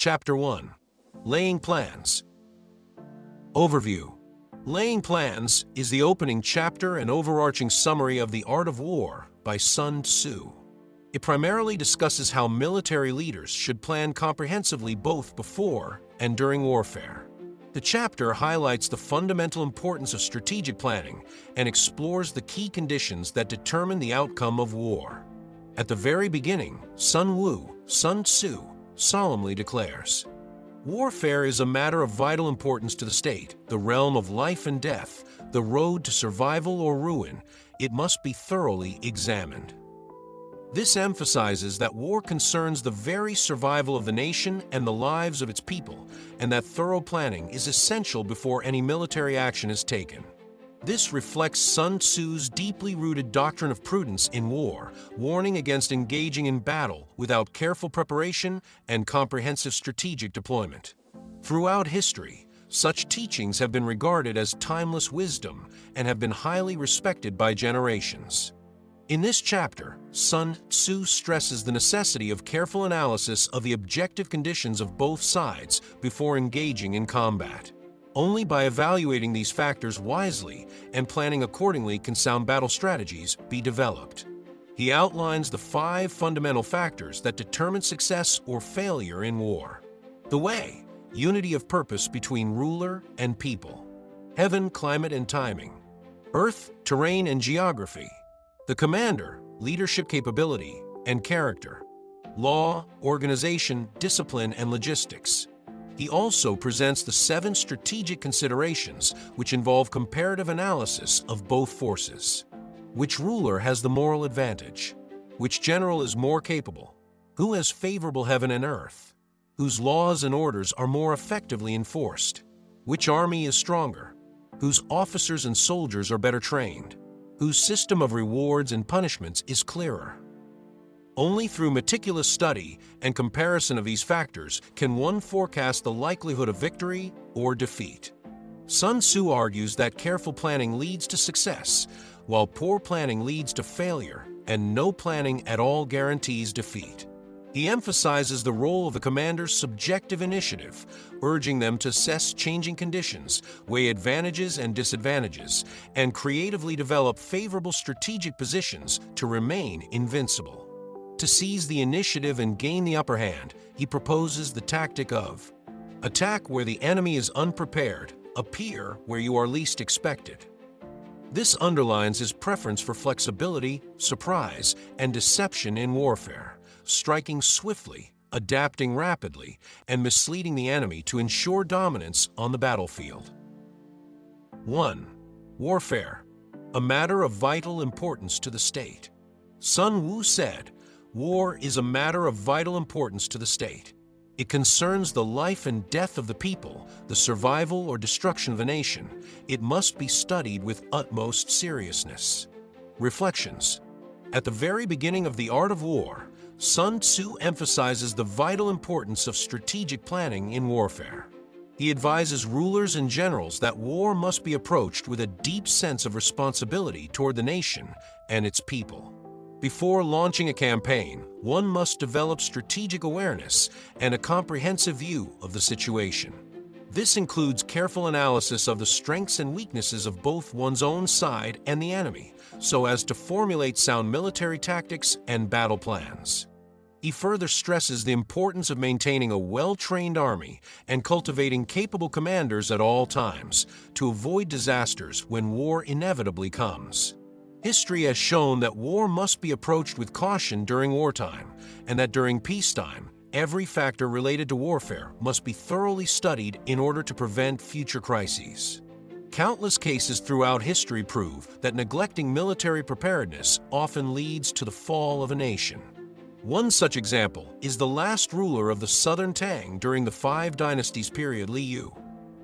Chapter 1. Laying Plans. Overview. Laying Plans is the opening chapter and overarching summary of The Art of War by Sun Tzu. It primarily discusses how military leaders should plan comprehensively both before and during warfare. The chapter highlights the fundamental importance of strategic planning and explores the key conditions that determine the outcome of war. At the very beginning, Sun Tzu, solemnly declares, "Warfare is a matter of vital importance to the state, the realm of life and death, the road to survival or ruin. It must be thoroughly examined." This emphasizes that war concerns the very survival of the nation and the lives of its people, and that thorough planning is essential before any military action is taken. This reflects Sun Tzu's deeply rooted doctrine of prudence in war, warning against engaging in battle without careful preparation and comprehensive strategic deployment. Throughout history, such teachings have been regarded as timeless wisdom and have been highly respected by generations. In this chapter, Sun Tzu stresses the necessity of careful analysis of the objective conditions of both sides before engaging in combat. Only by evaluating these factors wisely and planning accordingly can sound battle strategies be developed. He outlines the 5 fundamental factors that determine success or failure in war. The way: unity of purpose between ruler and people. Heaven, climate, and timing. Earth, terrain, and geography. The commander, leadership capability and character. Law, organization, discipline, and logistics. He also presents the 7 strategic considerations which involve comparative analysis of both forces. Which ruler has the moral advantage? Which general is more capable? Who has favorable heaven and earth? Whose laws and orders are more effectively enforced? Which army is stronger? Whose officers and soldiers are better trained? Whose system of rewards and punishments is clearer? Only through meticulous study and comparison of these factors can one forecast the likelihood of victory or defeat. Sun Tzu argues that careful planning leads to success, while poor planning leads to failure, and no planning at all guarantees defeat. He emphasizes the role of the commander's subjective initiative, urging them to assess changing conditions, weigh advantages and disadvantages, and creatively develop favorable strategic positions to remain invincible. To seize the initiative and gain the upper hand, he proposes the tactic of attack where the enemy is unprepared, appear where you are least expected. This underlines his preference for flexibility, surprise, and deception in warfare, striking swiftly, adapting rapidly, and misleading the enemy to ensure dominance on the battlefield. 1. Warfare, a matter of vital importance to the state. Sun Tzu said, "War is a matter of vital importance to the state. It concerns the life and death of the people, the survival or destruction of the nation. It must be studied with utmost seriousness." Reflections. At the very beginning of The Art of War, Sun Tzu emphasizes the vital importance of strategic planning in warfare. He advises rulers and generals that war must be approached with a deep sense of responsibility toward the nation and its people. Before launching a campaign, one must develop strategic awareness and a comprehensive view of the situation. This includes careful analysis of the strengths and weaknesses of both one's own side and the enemy, so as to formulate sound military tactics and battle plans. He further stresses the importance of maintaining a well-trained army and cultivating capable commanders at all times to avoid disasters when war inevitably comes. History has shown that war must be approached with caution during wartime, and that during peacetime, every factor related to warfare must be thoroughly studied in order to prevent future crises. Countless cases throughout history prove that neglecting military preparedness often leads to the fall of a nation. One such example is the last ruler of the Southern Tang during the 5 Dynasties period, Liu.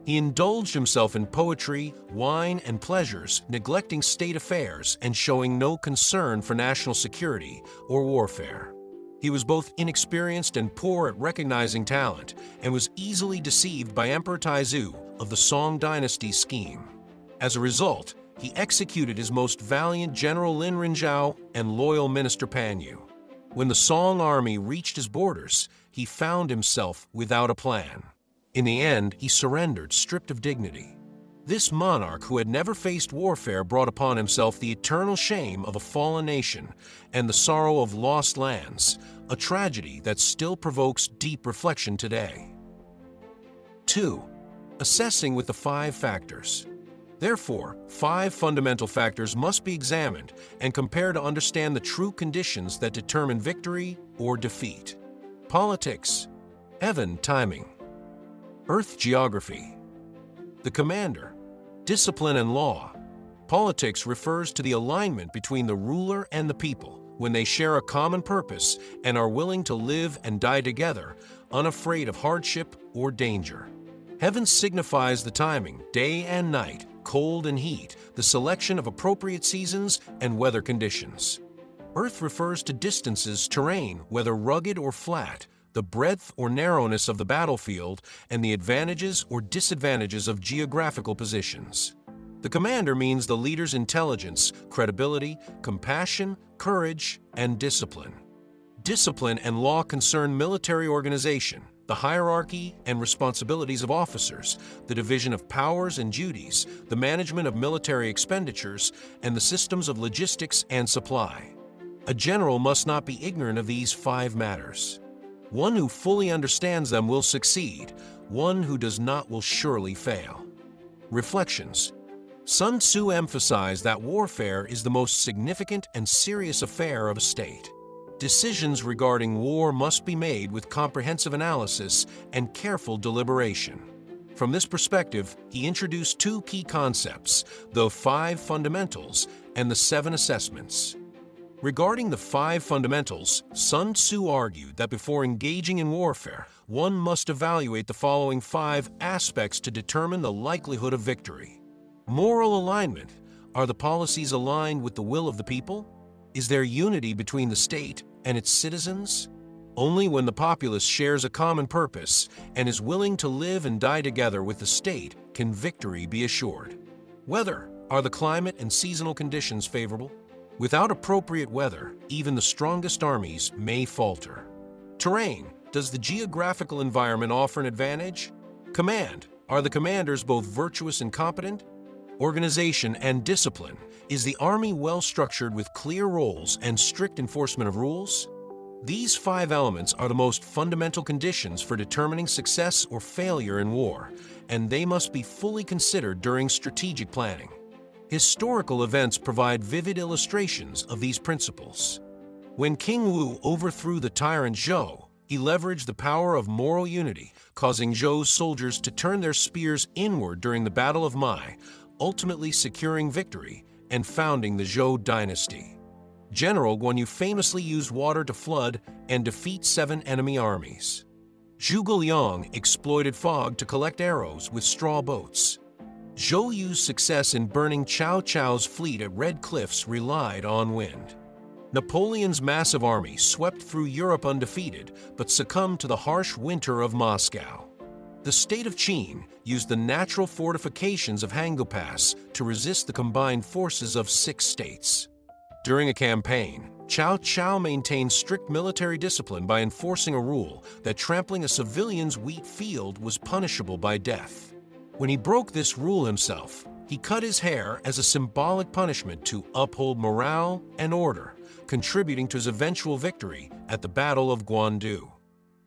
He indulged himself in poetry, wine, and pleasures, neglecting state affairs and showing no concern for national security or warfare. He was both inexperienced and poor at recognizing talent, and was easily deceived by Emperor Taizu of the Song dynasty's scheme. As a result, he executed his most valiant general Lin Rinzhao and loyal minister Pan Yu. When the Song army reached his borders, he found himself without a plan. In the end, he surrendered, stripped of dignity. This monarch, who had never faced warfare, brought upon himself the eternal shame of a fallen nation and the sorrow of lost lands, a tragedy that still provokes deep reflection today. 2. Assessing with the 5 factors. Therefore, 5 fundamental factors must be examined and compared to understand the true conditions that determine victory or defeat. Politics. Heaven, timing. Earth, geography. The commander. Discipline and law. Politics refers to the alignment between the ruler and the people when they share a common purpose and are willing to live and die together, unafraid of hardship or danger. Heaven signifies the timing, day and night, cold and heat, the selection of appropriate seasons and weather conditions. Earth refers to distances, terrain, whether rugged or flat, the breadth or narrowness of the battlefield, and the advantages or disadvantages of geographical positions. The commander means the leader's intelligence, credibility, compassion, courage, and discipline. Discipline and law concern military organization, the hierarchy and responsibilities of officers, the division of powers and duties, the management of military expenditures, and the systems of logistics and supply. A general must not be ignorant of these 5 matters. One who fully understands them will succeed. One who does not will surely fail. Reflections. Sun Tzu emphasized that warfare is the most significant and serious affair of a state. Decisions regarding war must be made with comprehensive analysis and careful deliberation. From this perspective, he introduced 2 key concepts, the 5 fundamentals and the 7 assessments. Regarding the 5 fundamentals, Sun Tzu argued that before engaging in warfare, one must evaluate the following 5 aspects to determine the likelihood of victory. Moral alignment. Are the policies aligned with the will of the people? Is there unity between the state and its citizens? Only when the populace shares a common purpose and is willing to live and die together with the state can victory be assured. Weather. Are the climate and seasonal conditions favorable? Without appropriate weather, even the strongest armies may falter. Terrain. Does the geographical environment offer an advantage? Command. Are the commanders both virtuous and competent? Organization and discipline. Is the army well structured with clear roles and strict enforcement of rules? These 5 elements are the most fundamental conditions for determining success or failure in war, and they must be fully considered during strategic planning. Historical events provide vivid illustrations of these principles. When King Wu overthrew the tyrant Zhou, he leveraged the power of moral unity, causing Zhou's soldiers to turn their spears inward during the Battle of Mai, ultimately securing victory and founding the Zhou dynasty. General Guan Yu famously used water to flood and defeat 7 enemy armies. Zhuge Liang exploited fog to collect arrows with straw boats. Zhou Yu's success in burning Cao Cao's fleet at Red Cliffs relied on wind. Napoleon's massive army swept through Europe undefeated, but succumbed to the harsh winter of Moscow. The state of Qin used the natural fortifications of Hangu Pass to resist the combined forces of 6 states. During a campaign, Cao Cao maintained strict military discipline by enforcing a rule that trampling a civilian's wheat field was punishable by death. When he broke this rule himself, he cut his hair as a symbolic punishment to uphold morale and order, contributing to his eventual victory at the Battle of Guandu.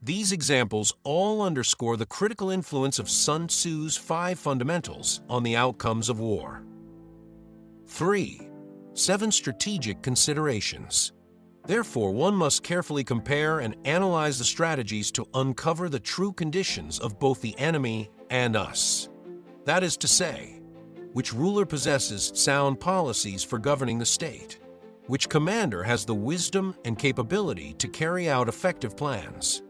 These examples all underscore the critical influence of Sun Tzu's 5 fundamentals on the outcomes of war. 3. 7 strategic considerations. Therefore, one must carefully compare and analyze the strategies to uncover the true conditions of both the enemy and us. That is to say, which ruler possesses sound policies for governing the state? Which commander has the wisdom and capability to carry out effective plans?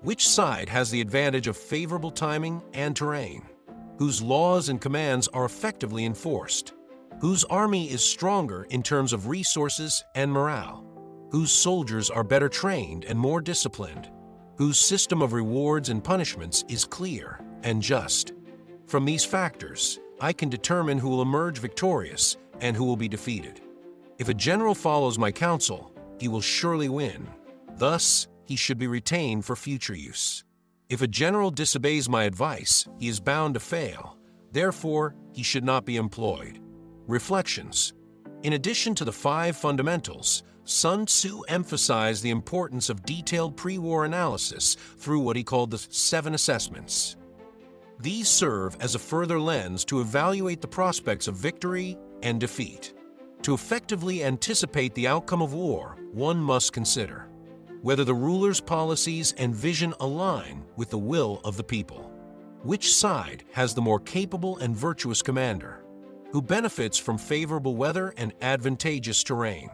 Which side has the advantage of favorable timing and terrain? Whose laws and commands are effectively enforced? Whose army is stronger in terms of resources and morale? Whose soldiers are better trained and more disciplined? Whose system of rewards and punishments is clear and just? From these factors, I can determine who will emerge victorious and who will be defeated. If a general follows my counsel, he will surely win. Thus, he should be retained for future use. If a general disobeys my advice, he is bound to fail. Therefore, he should not be employed. Reflections. In addition to the 5 fundamentals, Sun Tzu emphasized the importance of detailed pre-war analysis through what he called the 7 assessments. These serve as a further lens to evaluate the prospects of victory and defeat. To effectively anticipate the outcome of war, one must consider whether the ruler's policies and vision align with the will of the people. Which side has the more capable and virtuous commander, who benefits from favorable weather and advantageous terrain?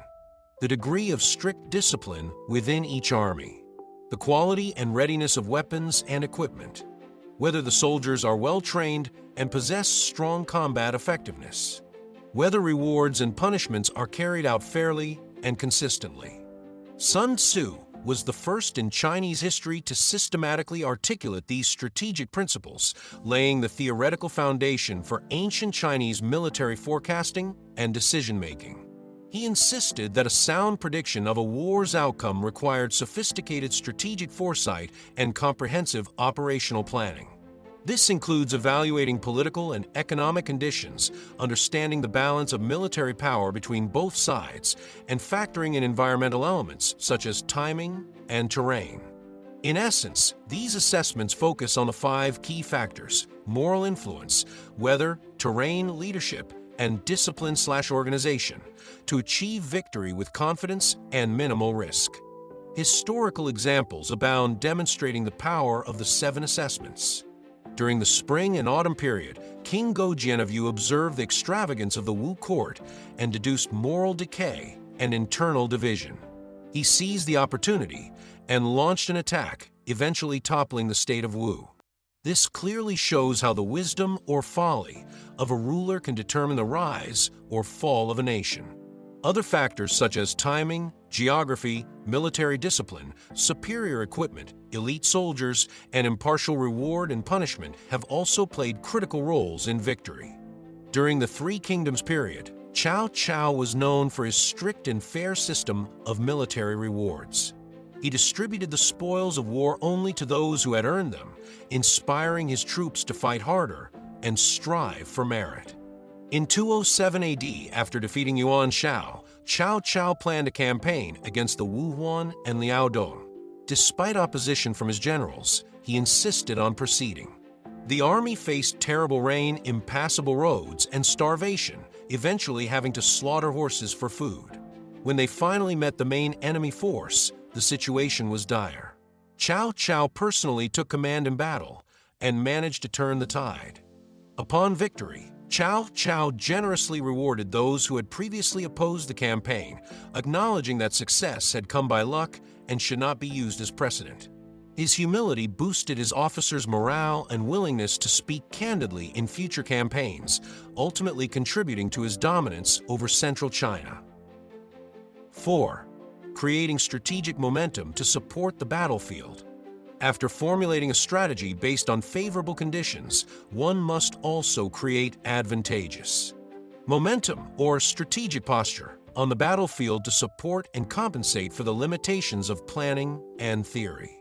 The degree of strict discipline within each army, the quality and readiness of weapons and equipment, whether the soldiers are well trained and possess strong combat effectiveness, whether rewards and punishments are carried out fairly and consistently. Sun Tzu was the first in Chinese history to systematically articulate these strategic principles, laying the theoretical foundation for ancient Chinese military forecasting and decision-making. He insisted that a sound prediction of a war's outcome required sophisticated strategic foresight and comprehensive operational planning. This includes evaluating political and economic conditions, understanding the balance of military power between both sides, and factoring in environmental elements such as timing and terrain. In essence, these assessments focus on the 5 key factors: moral influence, weather, terrain, leadership, and discipline/organization, to achieve victory with confidence and minimal risk. Historical examples abound demonstrating the power of the 7 assessments. During the spring and autumn period, King Gojian of Yu observed the extravagance of the Wu court and deduced moral decay and internal division. He seized the opportunity and launched an attack, eventually toppling the state of Wu. This clearly shows how the wisdom or folly of a ruler can determine the rise or fall of a nation. Other factors such as timing, geography, military discipline, superior equipment, elite soldiers, and impartial reward and punishment have also played critical roles in victory. During the Three Kingdoms period, Cao was known for his strict and fair system of military rewards. He distributed the spoils of war only to those who had earned them, inspiring his troops to fight harder and strive for merit. In 207 AD, after defeating Yuan Shao, Cao planned a campaign against the Wu Huan and Liao Dong. Despite opposition from his generals, he insisted on proceeding. The army faced terrible rain, impassable roads, and starvation, eventually having to slaughter horses for food. When they finally met the main enemy force, the situation was dire. Cao personally took command in battle and managed to turn the tide. Upon victory, Cao generously rewarded those who had previously opposed the campaign, acknowledging that success had come by luck and should not be used as precedent. His humility boosted his officers' morale and willingness to speak candidly in future campaigns, ultimately contributing to his dominance over central China. 4. Creating strategic momentum to support the battlefield. After formulating a strategy based on favorable conditions, one must also create advantageous momentum or strategic posture on the battlefield to support and compensate for the limitations of planning and theory.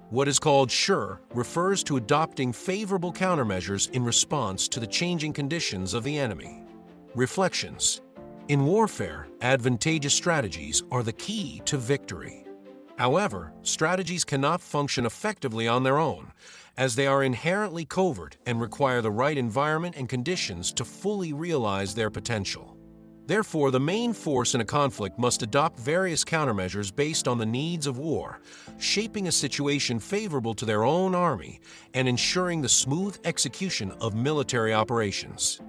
What is called sure refers to adopting favorable countermeasures in response to the changing conditions of the enemy. Reflections. In warfare, advantageous strategies are the key to victory. However, strategies cannot function effectively on their own, as they are inherently covert and require the right environment and conditions to fully realize their potential. Therefore, the main force in a conflict must adopt various countermeasures based on the needs of war, shaping a situation favorable to their own army and ensuring the smooth execution of military operations.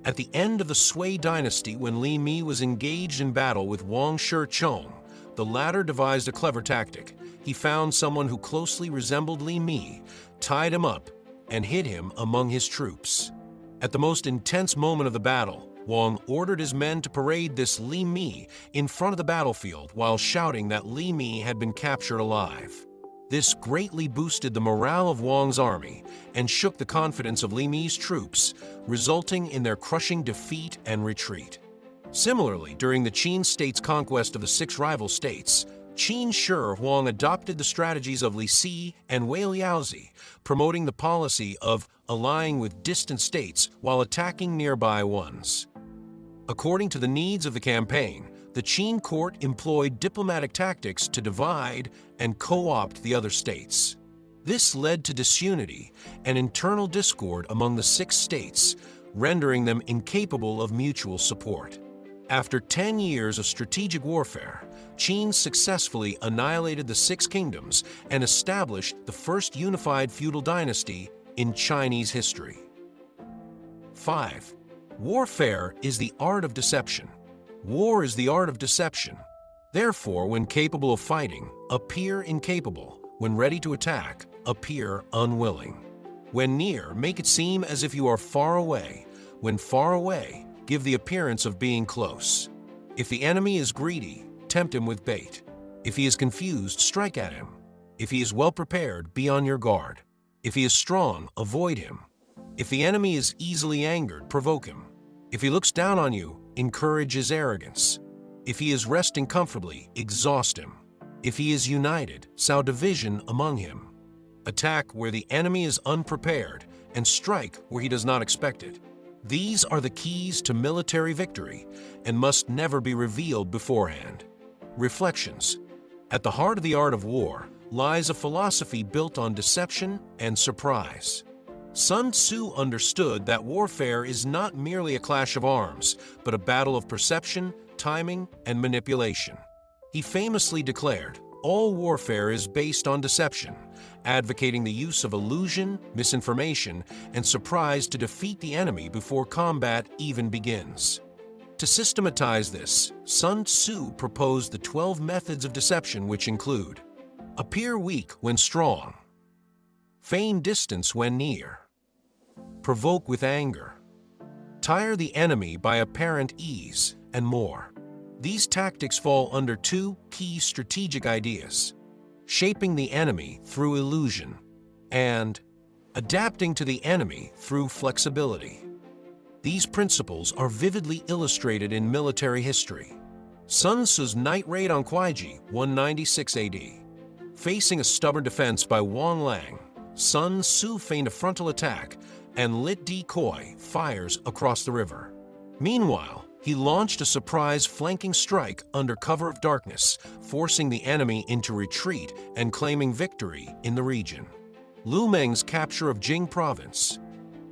At the end of the Sui dynasty, when Li Mi was engaged in battle with Wang Shichong, the latter devised a clever tactic. He found someone who closely resembled Li Mi, tied him up, and hid him among his troops. At the most intense moment of the battle, Wang ordered his men to parade this Li Mi in front of the battlefield while shouting that Li Mi had been captured alive. This greatly boosted the morale of Wang's army and shook the confidence of Li Mi's troops, resulting in their crushing defeat and retreat. Similarly, during the Qin state's conquest of the 6 rival states, Qin Shi Huang adopted the strategies of Li Si and Wei Liaozi, promoting the policy of allying with distant states while attacking nearby ones. According to the needs of the campaign, the Qin court employed diplomatic tactics to divide and co-opt the other states. This led to disunity and internal discord among the 6 states, rendering them incapable of mutual support. After 10 years of strategic warfare, Qin successfully annihilated the 6 kingdoms and established the first unified feudal dynasty in Chinese history. 5. Warfare is the art of deception. War is the art of deception. Therefore, when capable of fighting, appear incapable. When ready to attack, appear unwilling. When near, make it seem as if you are far away. When far away, give the appearance of being close. If the enemy is greedy, tempt him with bait. If he is confused, strike at him. If he is well prepared, be on your guard. If he is strong, avoid him. If the enemy is easily angered, provoke him. If he looks down on you, encourage his arrogance. If he is resting comfortably, exhaust him. If he is united, sow division among him. Attack where the enemy is unprepared, and strike where he does not expect it. These are the keys to military victory, and must never be revealed beforehand. Reflections. At the heart of the art of war lies a philosophy built on deception and surprise. Sun Tzu understood that warfare is not merely a clash of arms, but a battle of perception, timing, and manipulation. He famously declared, "All warfare is based on deception," advocating the use of illusion, misinformation, and surprise to defeat the enemy before combat even begins. To systematize this, Sun Tzu proposed the 12 methods of deception, which include: appear weak when strong, feign distance when near, provoke with anger, tire the enemy by apparent ease, and more. These tactics fall under 2 key strategic ideas: shaping the enemy through illusion and adapting to the enemy through flexibility. These principles are vividly illustrated in military history. Sun Tzu's night raid on Kuaiji, 196 AD. Facing a stubborn defense by Wang Lang, Sun Tzu feigned a frontal attack and lit decoy fires across the river. Meanwhile, he launched a surprise flanking strike under cover of darkness, forcing the enemy into retreat and claiming victory in the region. Lu Meng's capture of Jing province.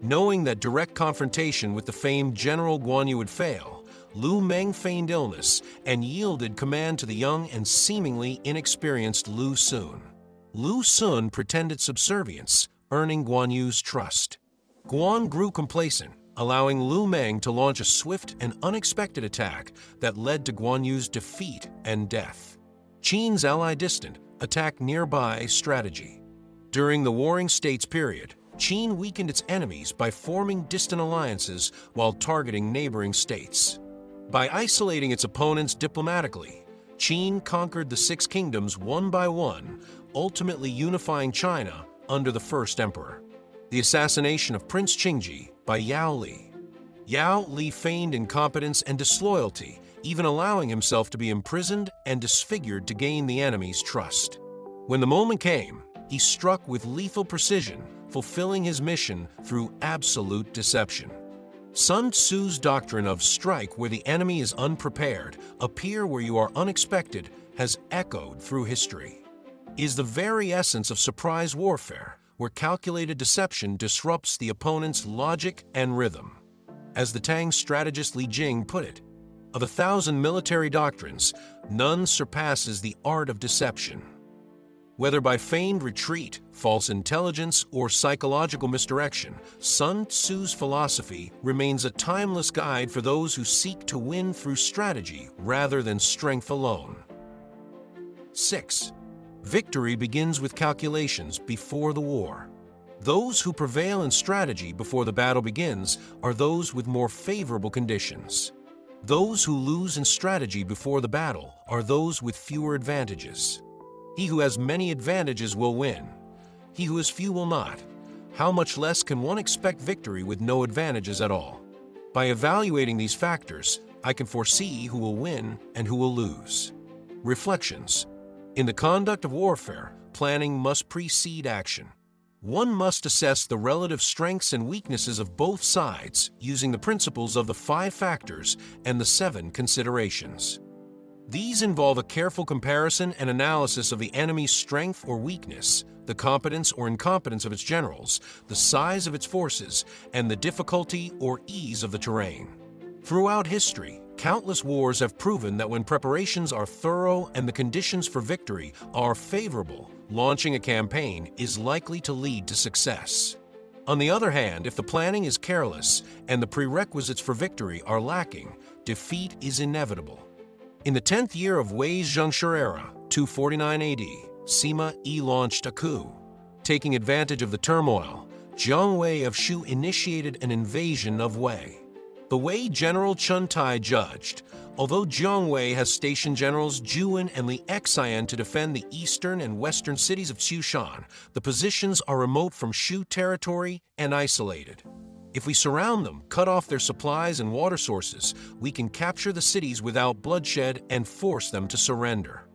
Knowing that direct confrontation with the famed General Guan Yu would fail, Lu Meng feigned illness and yielded command to the young and seemingly inexperienced Lu Xun. Lu Xun pretended subservience, earning Guan Yu's trust. Guan grew complacent, allowing Lu Meng to launch a swift and unexpected attack that led to Guan Yu's defeat and death. Qin's ally distant, attack nearby strategy. During the Warring States period, Qin weakened its enemies by forming distant alliances while targeting neighboring states. By isolating its opponents diplomatically, Qin conquered the 6 kingdoms one by one, ultimately unifying China under the first emperor. The assassination of Prince Qingji by Yao Li. Yao Li feigned incompetence and disloyalty, even allowing himself to be imprisoned and disfigured to gain the enemy's trust. When the moment came, he struck with lethal precision, fulfilling his mission through absolute deception. Sun Tzu's doctrine of strike where the enemy is unprepared, appear where you are unexpected, has echoed through history. Is the very essence of surprise warfare, where calculated deception disrupts the opponent's logic and rhythm. As the Tang strategist Li Jing put it, "Of 1,000 military doctrines, none surpasses the art of deception." Whether by feigned retreat, false intelligence, or psychological misdirection, Sun Tzu's philosophy remains a timeless guide for those who seek to win through strategy rather than strength alone. 6. Victory begins with calculations before the war. Those who prevail in strategy before the battle begins are those with more favorable conditions. Those who lose in strategy before the battle are those with fewer advantages. He who has many advantages will win. He who has few will not. How much less can one expect victory with no advantages at all? By evaluating these factors, I can foresee who will win and who will lose. Reflections. In the conduct of warfare, planning must precede action. One must assess the relative strengths and weaknesses of both sides using the principles of the 5 factors and the 7 considerations. These involve a careful comparison and analysis of the enemy's strength or weakness, the competence or incompetence of its generals, the size of its forces, and the difficulty or ease of the terrain. Throughout history, countless wars have proven that when preparations are thorough and the conditions for victory are favorable, launching a campaign is likely to lead to success. On the other hand, if the planning is careless and the prerequisites for victory are lacking, defeat is inevitable. In the 10th year of Wei's Zhengshi era, 249 AD, Sima Yi launched a coup. Taking advantage of the turmoil, Jiang Wei of Shu initiated an invasion of Wei. The Wei general Chen Tai judged, although Jiang Wei has stationed generals Juan and Li Xian to defend the eastern and western cities of Xushan, the positions are remote from Shu territory and isolated. If we surround them, cut off their supplies and water sources, we can capture the cities without bloodshed and force them to surrender.